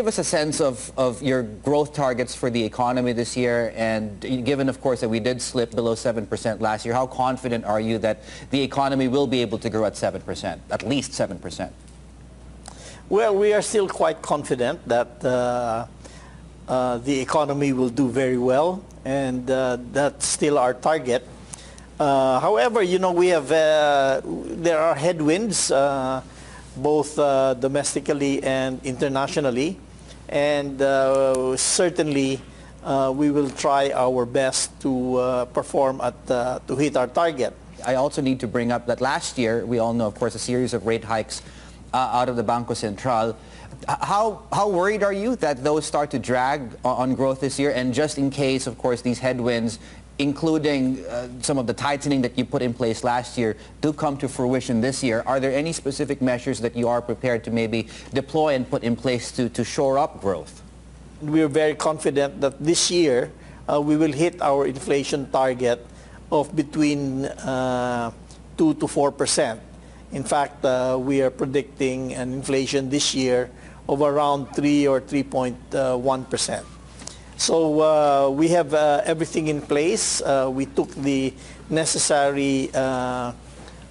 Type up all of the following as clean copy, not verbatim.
Give us a sense of your growth targets for the economy this year, and given, of course, that we did slip below 7% last year, how confident are you that the economy will be able to grow at 7%, at least 7%? Well, we are still quite confident that the economy will do very well, and that's still our target. However, you know, we have there are headwinds, both domestically and internationally, and certainly we will try our best to perform at to hit our target. I also need to bring up that last year, we all know, of course, a series of rate hikes out of the Bangko Sentral. How worried are you that those start to drag on growth this year? And just in case, of course, these headwinds, including some of the tightening that you put in place last year, do come to fruition this year, are there any specific measures that you are prepared to maybe deploy and put in place to shore up growth? We are very confident that this year we will hit our inflation target of between 2 to 4%. In fact, we are predicting an inflation this year of around 3 or 3.1%. So we have everything in place. We took the necessary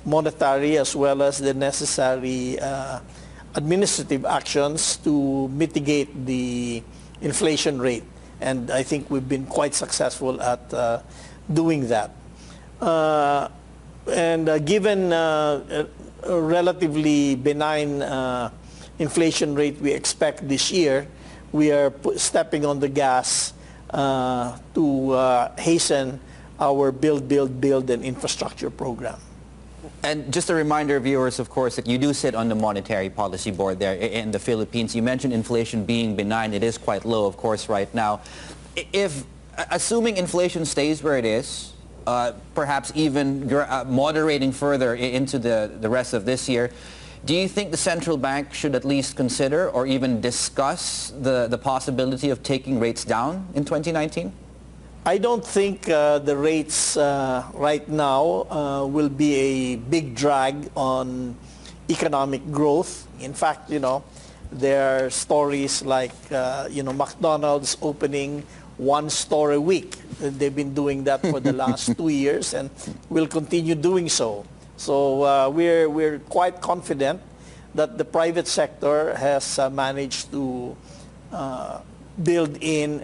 monetary as well as the necessary administrative actions to mitigate the inflation rate. And I think we've been quite successful at doing that. Given a relatively benign inflation rate we expect this year, we are stepping on the gas to hasten our build, and infrastructure program. And just a reminder, viewers, of course, that you do sit on the Monetary Policy Board there in the Philippines. You mentioned inflation being benign. It is quite low, of course, right now. If, assuming inflation stays where it is, perhaps even moderating further into the rest of this year, do you think the central bank should at least consider or even discuss the possibility of taking rates down in 2019? I don't think the rates right now will be a big drag on economic growth. In fact, you know, there are stories like, you know, McDonald's opening 1 store a week. They've been doing that for the last 2 years and will continue doing so. So we're quite confident that the private sector has managed to build in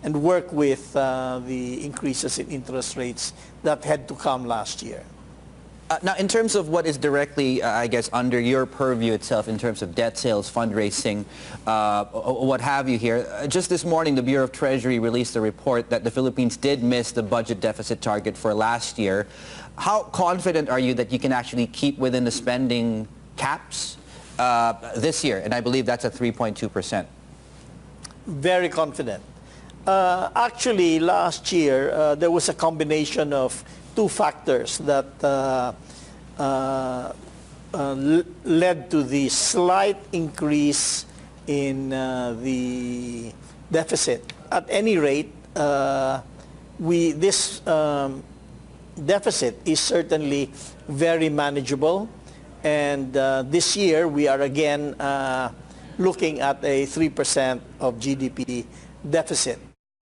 and work with the increases in interest rates that had to come last year. Now, in terms of what is directly, I guess, under your purview itself, in terms of debt sales, fundraising, what have you here, just this morning, the Bureau of Treasury released a report that the Philippines did miss the budget deficit target for last year. How confident are you that you can actually keep within the spending caps this year? And I believe that's at 3.2%. Very confident. Actually, last year, there was a combination of 2 factors that led to the slight increase in the deficit. At any rate, this deficit is certainly very manageable, and this year we are again looking at a 3% of GDP deficit.